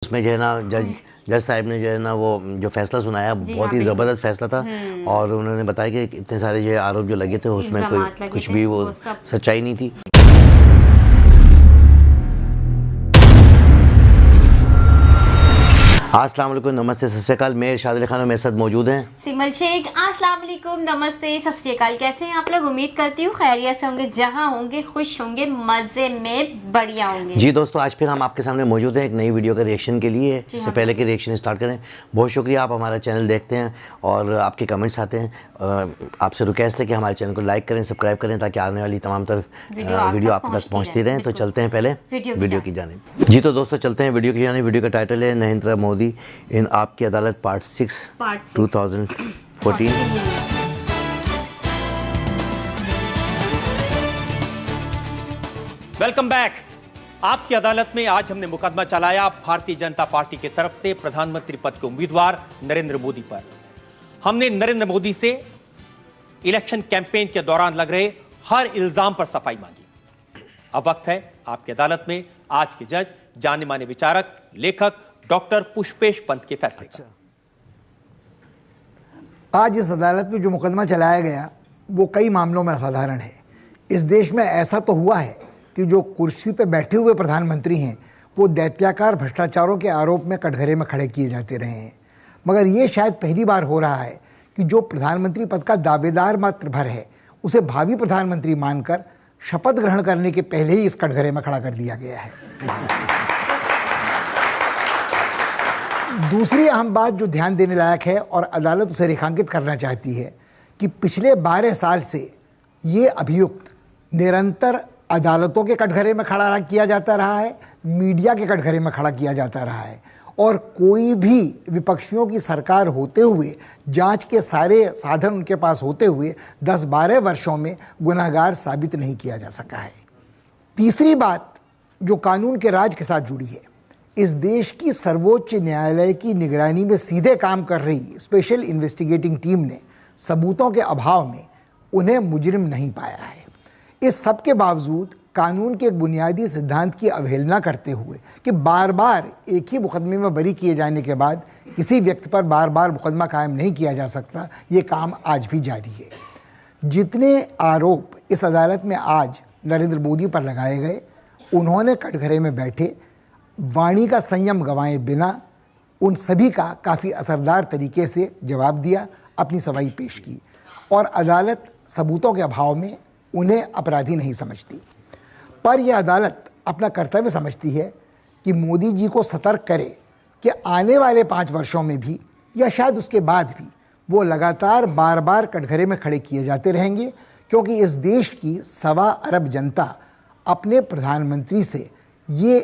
उसमें जो है ना जज साहब ने जो है ना वो जो फैसला सुनाया बहुत ही ज़बरदस्त फैसला था। और उन्होंने बताया कि इतने सारे जो आरोप जो लगे थे उसमें कोई कुछ भी वो सच्चाई नहीं थी। अस्सलाम वालेकुम, नमस्ते, सत श्री अकाल। मैं इरशाद अली खान मेरे साथ मौजूद हैं सिमल शेख। अस्सलाम वालेकुम, नमस्ते, सत श्री अकाल। कैसे हैं आप लोग? उम्मीद करती हूँ खैरियत से होंगे, जहाँ होंगे खुश होंगे, मज़े में बढ़िया होंगे। जी दोस्तों, आज फिर हम आपके सामने मौजूद हैं एक नई वीडियो का रिएक्शन के लिए। इससे पहले कि रिएक्शन स्टार्ट करें, बहुत शुक्रिया, आप हमारा चैनल देखते हैं और आपके कमेंट्स आते हैं। आपसे रिक्वेस्ट है कि हमारे चैनल को लाइक करें, सब्सक्राइब करें, ताकि आने वाली तमाम वीडियो आप तक पहुँचती रहें। तो चलते हैं पहले वीडियो की जानिब। जी तो दोस्तों, चलते हैं वीडियो की जानिब। वीडियो का टाइटल है नरेंद्र मोदी इन आपकी अदालत पार्ट 6 2014। Welcome back. आपकी अदालत में आज हमने मुकदमा चलाया भारतीय जनता पार्टी की तरफ से प्रधानमंत्री पद के उम्मीदवार नरेंद्र मोदी पर। हमने नरेंद्र मोदी से इलेक्शन कैंपेन के दौरान लग रहे हर इल्जाम पर सफाई मांगी। अब वक्त है आपकी अदालत में आज के जज, जाने माने विचारक, लेखक डॉक्टर पुष्पेश पंत के फैसले का। आज इस अदालत में जो मुकदमा चलाया गया वो कई मामलों में असाधारण है। इस देश में ऐसा तो हुआ है कि जो कुर्सी पर बैठे हुए प्रधानमंत्री हैं वो दैत्याकार भ्रष्टाचारों के आरोप में कटघरे में खड़े किए जाते रहे हैं, मगर ये शायद पहली बार हो रहा है कि जो प्रधानमंत्री पद का दावेदार मात्र भर है उसे भावी प्रधानमंत्री मानकर शपथ ग्रहण करने के पहले ही इस कटघरे में खड़ा कर दिया गया है। दूसरी अहम बात जो ध्यान देने लायक है और अदालत उसे रेखांकित करना चाहती है कि पिछले 12 साल से ये अभियुक्त निरंतर अदालतों के कटघरे में खड़ा किया जाता रहा है, मीडिया के कटघरे में खड़ा किया जाता रहा है, और कोई भी विपक्षियों की सरकार होते हुए, जांच के सारे साधन उनके पास होते हुए 10-12 वर्षों में गुनहगार साबित नहीं किया जा सका है। तीसरी बात जो कानून के राज के साथ जुड़ी है, इस देश की सर्वोच्च न्यायालय की निगरानी में सीधे काम कर रही स्पेशल इन्वेस्टिगेटिंग टीम ने सबूतों के अभाव में उन्हें मुजरिम नहीं पाया है। इस सब के बावजूद कानून के एक बुनियादी सिद्धांत की अवहेलना करते हुए कि बार बार एक ही मुकदमे में बरी किए जाने के बाद किसी व्यक्ति पर बार बार मुकदमा कायम नहीं किया जा सकता, ये काम आज भी जारी है। जितने आरोप इस अदालत में आज नरेंद्र मोदी पर लगाए गए, उन्होंने कटघरे में बैठे वाणी का संयम गंवाए बिना उन सभी का काफ़ी असरदार तरीके से जवाब दिया, अपनी सफाई पेश की, और अदालत सबूतों के अभाव में उन्हें अपराधी नहीं समझती। पर यह अदालत अपना कर्तव्य समझती है कि मोदी जी को सतर्क करे कि आने वाले 5 वर्षों में भी या शायद उसके बाद भी वो लगातार बार बार कटघरे में खड़े किए जाते रहेंगे, क्योंकि इस देश की 1.25 अरब जनता अपने प्रधानमंत्री से ये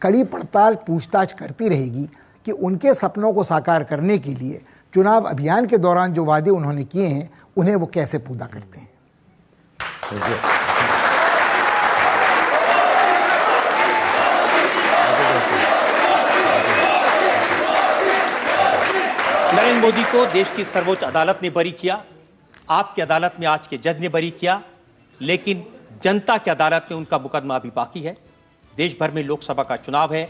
कड़ी पड़ताल पूछताछ करती रहेगी कि उनके सपनों को साकार करने के लिए चुनाव अभियान के दौरान जो वादे उन्होंने किए हैं उन्हें वो कैसे पूरा करते हैं। नरेंद्र मोदी को देश की सर्वोच्च अदालत ने बरी किया, आपकी अदालत में आज के जज ने बरी किया, लेकिन जनता की अदालत में उनका मुकदमा अभी बाकी है। देश भर में लोकसभा का चुनाव है,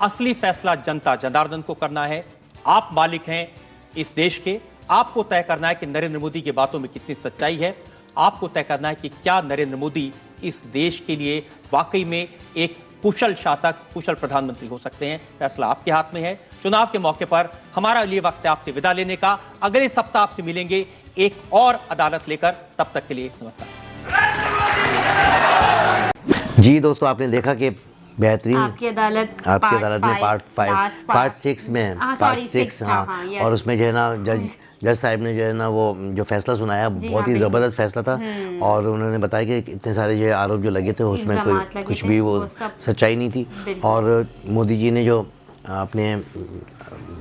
असली फैसला जनता जनार्दन को करना है। आप मालिक हैं इस देश के, आपको तय करना है कि नरेंद्र मोदी की बातों में कितनी सच्चाई है। आपको तय करना है कि क्या नरेंद्र मोदी इस देश के लिए वाकई में एक कुशल शासक, कुशल प्रधानमंत्री हो सकते हैं। फैसला आपके हाथ में है। चुनाव के मौके पर हमारा लिए वक्त है आपसे विदा लेने का। अगले सप्ताह आपसे मिलेंगे एक और अदालत लेकर, तब तक के लिए नमस्कार। जी दोस्तों, आपने देखा कि बेहतरीन आपकी अदालत में पार्ट 6 में पार्ट 6 हाँ, और उसमें जो है ना जज साहब ने जो है ना वो जो फैसला सुनाया बहुत ही ज़बरदस्त फैसला था। और उन्होंने बताया कि इतने सारे जो आरोप जो लगे थे उसमें कोई कुछ भी वो सच्चाई नहीं थी। और मोदी जी ने जो अपने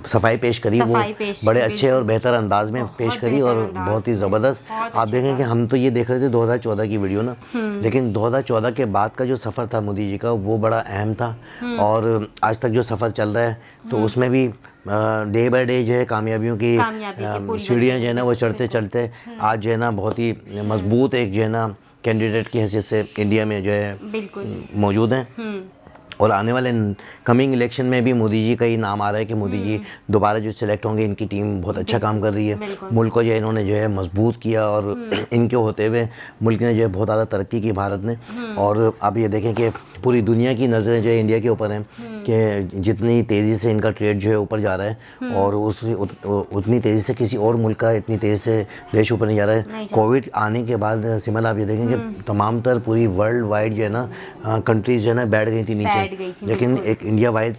सफाई पेश करी वो बड़े अच्छे और बेहतर अंदाज में पेश करी और बहुत ही ज़बरदस्त। आप देखें कि हम तो ये देख रहे थे 2014 की वीडियो ना, लेकिन 2014 के बाद का जो सफ़र था मोदी जी का वो बड़ा अहम था। और आज तक जो सफ़र चल रहा है तो उसमें भी डे बाय डे जो है कामयाबियों की सीढ़ियाँ जो है ना वो चढ़ते चलते आज जो है ना बहुत ही मजबूत एक जो है ना कैंडिडेट की हैसियत से इंडिया में जो है मौजूद हैं। और आने वाले कमिंग इलेक्शन में भी मोदी जी का ही नाम आ रहा है कि मोदी जी दोबारा जो सिलेक्ट होंगे, इनकी टीम बहुत अच्छा काम कर रही है, मुल्क को जो है इन्होंने जो है मजबूत किया और इनके होते हुए मुल्क ने जो है बहुत ज़्यादा तरक्की की भारत ने। और आप ये देखें कि पूरी दुनिया की नज़रें जो है इंडिया के ऊपर हैं कि जितनी तेज़ी से इनका ट्रेड जो है ऊपर जा रहा है और उतनी तेज़ी से किसी और मुल्क का इतनी तेज़ी से देश ऊपर नहीं जा रहा है। कोविड आने के बाद सिमल आप ये देखें कि तमाम तर पूरी वर्ल्ड वाइड जो है ना कंट्रीज जो है ना बैठ गई थी नीचे, लेकिन एक इंडिया वाइड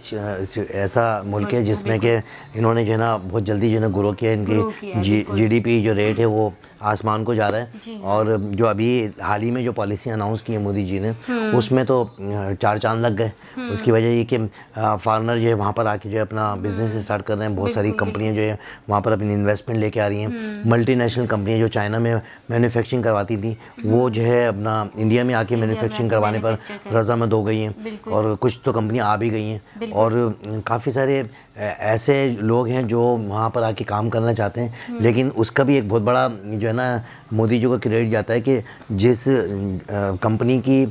ऐसा मुल्क है जिसमें कि इन्होंने जो है ना बहुत जल्दी जो है ना ग्रो किया। इनकी GDP जो रेट है वो आसमान को जा रहा है। और जो अभी हाल ही में जो पॉलिसी अनाउंस की है मोदी जी ने, उसमें तो 4 चांद लग गए। उसकी वजह ये कि फॉरेनर जो है वहाँ पर आके जो है अपना बिजनेस स्टार्ट कर रहे हैं। बहुत सारी कंपनियाँ जो है वहाँ पर अपनी इन्वेस्टमेंट लेके आ रही हैं। मल्टीनेशनल कंपनियाँ जो चाइना में मैन्युफैक्चरिंग करवाती थी वो जो है अपना इंडिया में आके मैन्युफैक्चरिंग करवाने पर रजामंद हो गई हैं, और कुछ तो कंपनियाँ आ भी गई हैं। और काफ़ी सारे ऐसे लोग हैं जो वहाँ पर आके काम करना चाहते हैं, लेकिन उसका भी एक बहुत बड़ा जो है ना मोदी जी को क्रेडिट जाता है कि जिस कंपनी की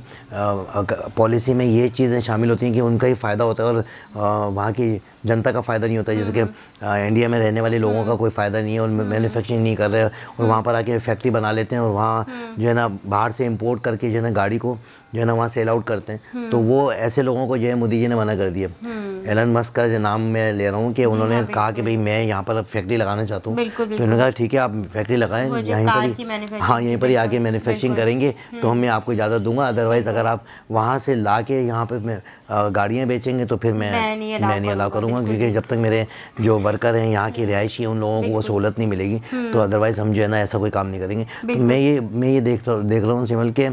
पॉलिसी में ये चीज़ें शामिल होती हैं कि उनका ही फ़ायदा होता है और वहाँ की जनता का फ़ायदा नहीं होता। जैसे कि इंडिया में रहने वाले लोगों का कोई फ़ायदा नहीं है और मैन्युफैक्चरिंग नहीं कर रहे हैं और वहाँ पर आके फैक्ट्री बना लेते हैं और वहाँ जो है ना बाहर से इंपोर्ट करके जो है ना गाड़ी को जो है ना वहाँ सेल आउट करते हैं। तो वो ऐसे लोगों को जो है मोदी जी ने मना कर दिया। एलन मस्क का जो नाम मैं ले रहा हूँ कि उन्होंने कहा कि भाई मैं यहाँ पर फैक्ट्री लगाना चाहता हूँ, तो उन्होंने कहा ठीक है आप फैक्ट्री लगाएं, यहीं पर हाँ यहीं पर ही आके मैन्युफैक्चरिंग करेंगे तो मैं आपको इजाज़त दूंगा। अदरवाइज़ अगर आप वहाँ से ला के यहाँ पर गाड़ियाँ बेचेंगे तो फिर मैं नहीं अलाउ करूँगा, क्योंकि जब तक मेरे जो वर्कर हैं यहाँ की रिहायशी हैं उन लोगों को वो सहूलत नहीं मिलेगी तो अदरवाइज़ हम जो है ना ऐसा कोई काम नहीं करेंगे। तो मैं ये देख रहा हूँ सिमल के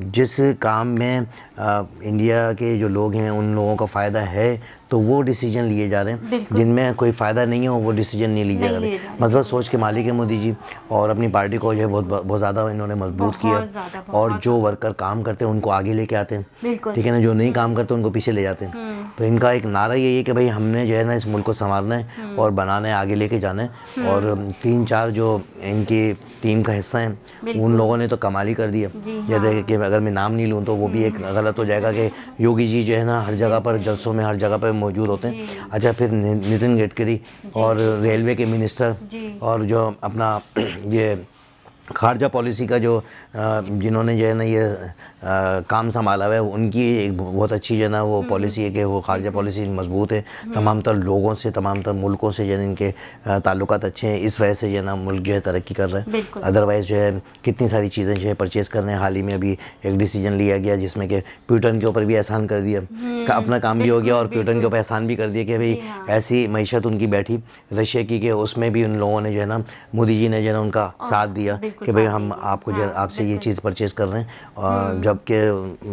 जिस काम में इंडिया के जो लोग हैं उन लोगों का फ़ायदा है तो वो डिसीजन लिए जा रहे हैं, जिनमें कोई फ़ायदा नहीं हो वो डिसीजन नहीं लिए जा रहे। मज़बूत सोच के मालिक है मोदी जी और अपनी पार्टी को जो है बहुत ज़्यादा इन्होंने मजबूत किया और जो वर्कर काम करते हैं उनको आगे लेके आते हैं, ठीक है ना, जो नहीं काम करते उनको पीछे ले जाते हैं। तो इनका एक नारा यही है कि भाई हमने जो है ना इस मुल्क को संवारना है और बनाना है, आगे लेके जाना है। और 3-4 जो इनकी टीम का हिस्सा है उन लोगों ने तो कमाल ही कर दिया। जैसे कि अगर मैं नाम नहीं लूँ तो वो भी एक गलत हो जाएगा कि योगी जी जो है ना हर जगह पर जलसों में हर जगह पर मौजूद होते हैं। अच्छा, फिर नितिन गडकरी और रेलवे के मिनिस्टर और जो अपना ये खारजा पॉलिसी का जो जिन्होंने जो है ना ये काम संभाला हुआ है उनकी एक बहुत अच्छी जो है ना वो पॉलिसी है कि वो खारजा पॉलिसी मजबूत है। तमाम तर लोगों से तमाम तर मुल्कों से जो है इनके ताल्लुकात अच्छे हैं, इस वजह से जो है ना मुल्क जो है तरक्की कर रहा है। अदरवाइज़ जो है कितनी सारी चीज़ें जो है परचेज़ करने हाल ही में अभी एक डिसीजन लिया गया जिसमें कि प्यूटन के ऊपर भी एहसान कर दिया, अपना काम भी हो गया और प्यूटन के ऊपर एहसान भी कर दिया कि भाई ऐसी मैशत उनकी बैठी रशिया की कि उसमें भी उन लोगों ने जो है ना मोदी जी ने जो है ना उनका साथ दिया कि भाई हम आपको जो आपसे ये चीज़ परचेज़ कर रहे हैं, जबकि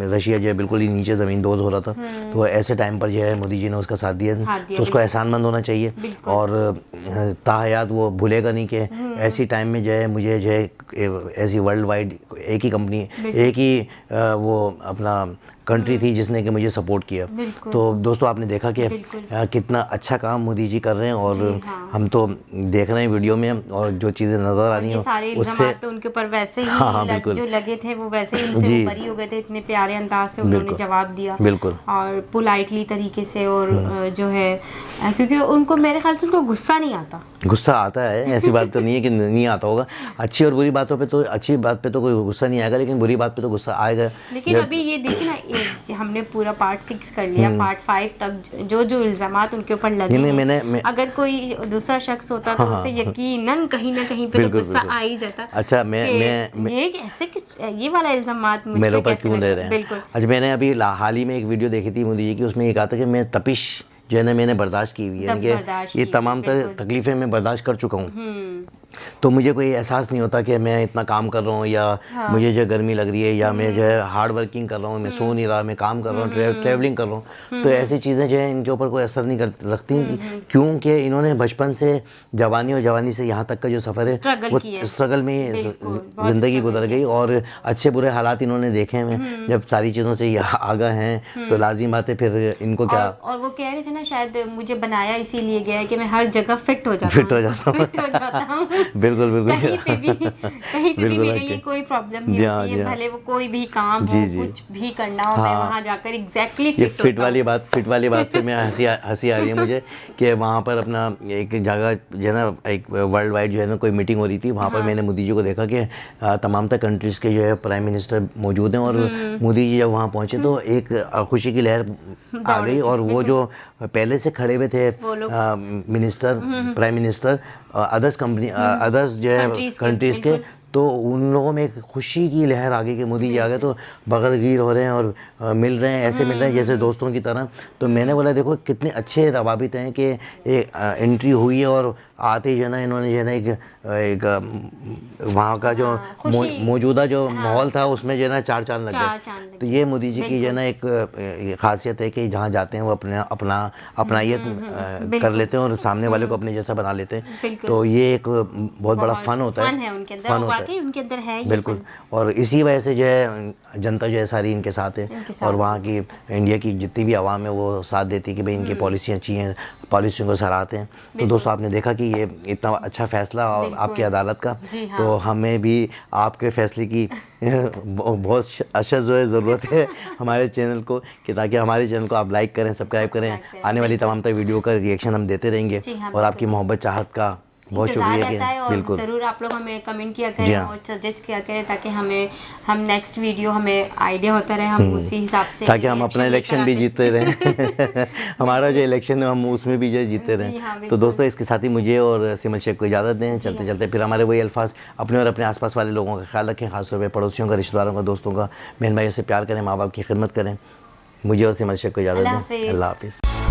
रशिया जो है बिल्कुल ही नीचे ज़मीन दोज हो रहा था। तो ऐसे टाइम पर जो है मोदी जी ने उसका साथ दिया तो उसको एहसानमंद होना चाहिए और ताहयात वो भूलेगा नहीं कि ऐसी टाइम में जो है मुझे जो है ऐसी वर्ल्ड वाइड एक ही कंपनी एक ही वो अपना कंट्री थी जिसने कि मुझे सपोर्ट किया। तो दोस्तों आपने देखा कि कितना अच्छा काम मोदी जी कर रहे हैं और हम तो देख रहे हैं वीडियो में और जो चीज़ें नज़र आ रही हैं उससे तो उनके ऊपर वैसे ही जो लगे थे वो वैसे ही उनसे बरी हो गए थे। इतने प्यारे अंदाज से उन्होंने जवाब दिया और पोलाइटली तरीके से और जो है क्योंकि उनको मेरे ख्याल से उनको गुस्सा नहीं आता। गुस्सा आता है, ऐसी बात तो नहीं है कि नहीं आता होगा। अच्छी और बुरी बातों पे तो अच्छी बात पे तो कोई गुस्सा नहीं आएगा लेकिन बुरी बात पे तो गुस्सा आएगा। लेकिन अभी ये देखिए ना हमने पूरा पार्ट 6 कर लिया, पार्ट 5 तक जो इल्जामात उनके ऊपर लगे हैं अगर कोई दूसरा शख्स होता तो उसे यकीनन कहीं ना कहीं पे तो गुस्सा आ ही जाता। अच्छा मैं ये ऐसे ये वाला इल्जामात मेरे ऊपर क्यों दे रहे हैं? अच्छा मैंने अभी हाल ही में एक वीडियो देखी थी मोदी जी की, उसमें ये कहा था कि मैं तपिश जो है ना मैंने बर्दाश्त की हुई है, कि ये तमाम तकलीफ़ें मैं बर्दाश्त कर चुका हूँ। तो मुझे कोई एहसास नहीं होता कि मैं इतना काम कर रहा हूँ या मुझे जो गर्मी लग रही है या मैं जो है हार्ड वर्किंग कर रहा हूँ, मैं सो नहीं रहा, मैं काम कर रहा हूँ, ट्रैवलिंग कर रहा हूँ। तो ऐसी चीज़ें जो है इनके ऊपर कोई असर नहीं रखती क्योंकि इन्होंने बचपन से जवानी और जवानी से यहाँ तक का जो सफ़र है वो स्ट्रगल में ज़िंदगी गुजर गई और अच्छे बुरे हालात इन्होंने देखे हैं। जब सारी चीज़ों से आगा हैं तो लाजिम बात है फिर इनको क्या। और वो कह रहे थे ना शायद मुझे बनाया इसीलिए गया है कि मैं हर जगह फिट हो जाता हूँ। बिल्कुल बिल्कुल कहीं पे भी मेरे लिए कोई प्रॉब्लम नहीं होती है, भले वो कोई भी काम हो, कुछ भी करना हो, मैं वहाँ जाकर एग्जैक्टली फिट वाली बात पे मैं हंसी आ रही है मुझे कि वहाँ पर अपना एक जगह जो है ना, एक वर्ल्ड वाइड जो है ना कोई मीटिंग हो रही थी, वहाँ पर मैंने मोदी जी को देखा कि तमाम तर कंट्रीज़ के जो है प्राइम मिनिस्टर मौजूद हैं, और मोदी जी जब वहाँ पहुँचे तो एक खुशी की लहर आ गई, और वो जो पहले से खड़े हुए थे मिनिस्टर, प्राइम मिनिस्टर अदर्स जो है कंट्रीज़ के, तो उन लोगों में एक खुशी की लहर आ गई कि मोदी जी आ गए, तो बगलगीर हो रहे हैं और मिल रहे हैं, ऐसे मिल रहे हैं जैसे दोस्तों की तरह। तो मैंने बोला देखो कितने अच्छे रवाबित हैं कि एंट्री हुई है, और आते ही जो है ना इन्होंने जो है ना एक वहाँ का जो मौजूदा जो माहौल था उसमें जो है ना चार चांद लग गए। तो ये मोदी जी की जो है ना एक खासियत है कि जहाँ जाते हैं वो अपनायत कर लेते हैं और सामने वाले को अपने जैसा बना लेते हैं। तो ये एक बहुत बड़ा फ़न होता है, फ़न होता है उनके अंदर है बिल्कुल। और इसी वजह से जो है जनता जो है सारी इनके साथ है, और वहाँ की इंडिया की जितनी भी आवाम है वो साथ देती है कि भाई इनकी पॉलिसियाँ अच्छी हैं, पॉलिसियों को सराहते हैं। तो दोस्तों आपने देखा कि ये इतना अच्छा फैसला और आपकी अदालत का, तो हमें भी आपके फैसले की बहुत अशद जो है ज़रूरत है हमारे चैनल को, कि ताकि हमारे चैनल को आप लाइक करें, सब्सक्राइब करें। आने वाली तमाम तर वीडियो का रिएक्शन हम देते रहेंगे, और आपकी मोहब्बत चाहत का बहुत शुक्रिया कि बिल्कुल ज़रूर आप लोग हमें कमेंट किया करें और सजेस्ट किया करें, ताकि हम नेक्स्ट वीडियो हमें आइडिया होता रहे, हम उसी हिसाब से, ताकि हम अपना इलेक्शन भी जीतते रहें हमारा जो इलेक्शन है हम उसमें भी जो जीतते रहें। तो दोस्तों इसके साथ ही मुझे और सिमल शेख को इजाज़त दें। चलते चलते फिर हमारे वही अल्फाज, अपने और अपने आसपास वाले लोगों का ख्याल रखें, खासतौर पर पड़ोसियों का, रिश्तेदारों का, दोस्तों का, बहन भाइयों से प्यार करें, माँ बाप की खिदमत करें। मुझे और सिमल शेख को इजाज़त दें। अल्लाह हाफिज़।